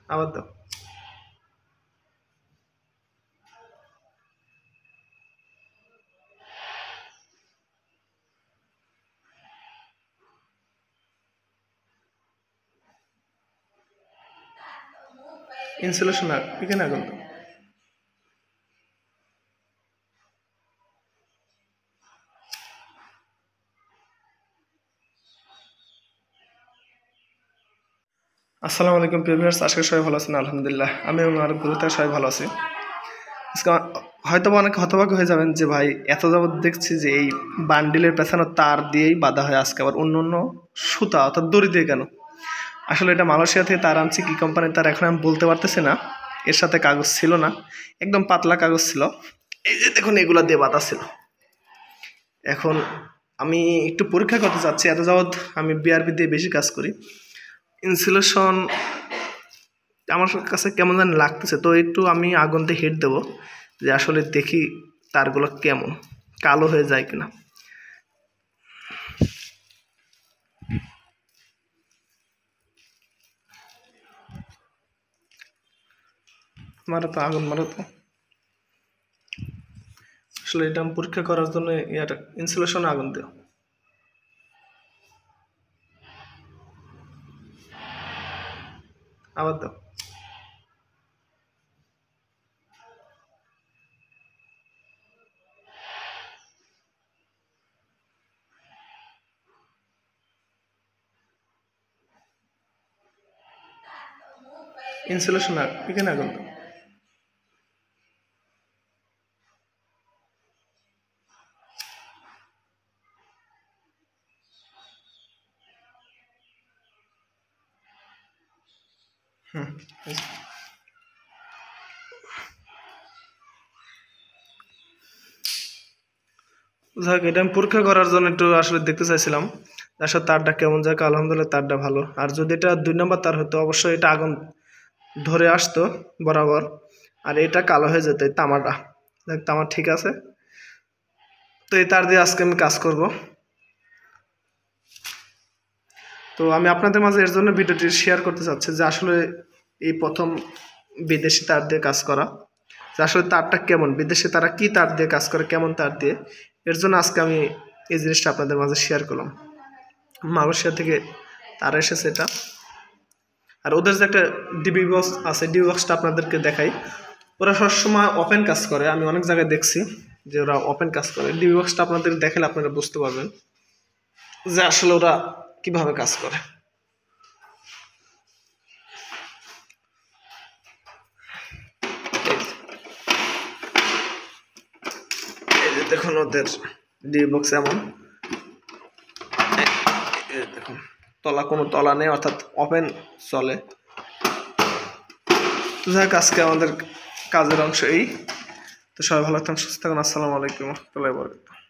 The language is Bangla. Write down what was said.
আবার দাও। ইনসুলেশন এখানে আগুন দাও। আসসালামু আলাইকুম প্রিভিয়ার্স, আজকে সবাই ভালো আছেন? আলহামদুলিল্লাহ আমি এবং আর গুরুতে সবাই ভালো আছি। আজকে হয়তো অনেক হতবাক হয়ে যাবেন যে ভাই এত যাবৎ দেখছি যে এই বান্ডিলের পেছানো তার দিয়েই বাঁধা হয়, আজকে আবার অন্য অন্য সুতা অর্থাৎ দড়ি দিয়ে কেন? আসলে এটা মালয়েশিয়া থেকে তার আনছি, কি কোম্পানির তার এখন আমি বলতে পারতেছি না। এর সাথে কাগজ ছিল না, একদম পাতলা কাগজ ছিল। এই যে দেখুন এগুলা দিয়ে বাঁধা ছিল। এখন আমি একটু পরীক্ষা করতে চাচ্ছি, এত যাবৎ আমি বিআরবি দিয়ে বেশি কাজ করি, ইনসুলেশন আমার কাছে কেমন যেন লাগতেছে। তো একটু আমি আগুন দিয়ে হিট দেবো যে আসলে দেখি তারগুলো কেমন কালো হয়ে যায় কিনা। মারো তো, আগুন মারো তো। আসলে এটা আমি পরীক্ষা করার জন্য ইয়াটা ইনসুলেশন আগুন দিও। আবার দাও। ইনসুলেশন এখানে আগুন দাও। যাক, এটা আমি পরীক্ষা করার জন্য একটু আসলে দেখতে চাইছিলাম আসলে তারটা কেমন। যাক আলহামদুলিল্লাহ তারটা ভালো। আর যদি এটা 2 নম্বর তার হতো অবশ্যই এটা আগুন ধরে আসতো বরাবর, আর এটা কালো হয়ে যেত এই তামাটা। দেখ তামা ঠিক আছে। তো এই তার দিয়ে আজকে আমি কাজ করব। তো আমি আপনাদের মাঝে এর জন্য ভিডিওটি শেয়ার করতে চাচ্ছি যে আসলে এই প্রথম বিদেশি তার দিয়ে কাজ করা, যে আসলে তারটা কেমন, বিদেশে তারা কি তার দিয়ে কাজ করে, কেমন তার দিয়ে। এর জন্য আজকে আমি এই জিনিসটা আপনাদের মাঝে শেয়ার করলাম। মালয়েশিয়া থেকে তারা এসেছে এটা। আর ওদের যে একটা ডিবি বক্স আছে, ডিবি বক্সটা আপনাদেরকে দেখাই। ওরা সবসময় ওপেন কাজ করে, আমি অনেক জায়গায় দেখছি যে ওরা ওপেন কাজ করে। ডিবি বক্সটা আপনাদের দেখালে আপনারা বুঝতে পারবেন যে আসলে ওরা কিভাবে কাজ করে। এই যে দেখুন ওদের ডিবি বক্স এমন, দেখুন তলা কোনো তলা নেই, অর্থাৎ ওপেন চলে। তো যাক আজকে আমাদের কাজের অংশ এই। তো সবাই ভালো থাকুন, সুস্থ থাকুন। আসসালামু আলাইকুম ওয়া রাহমাতুল্লাহি ওয়া বারাকাতুহু।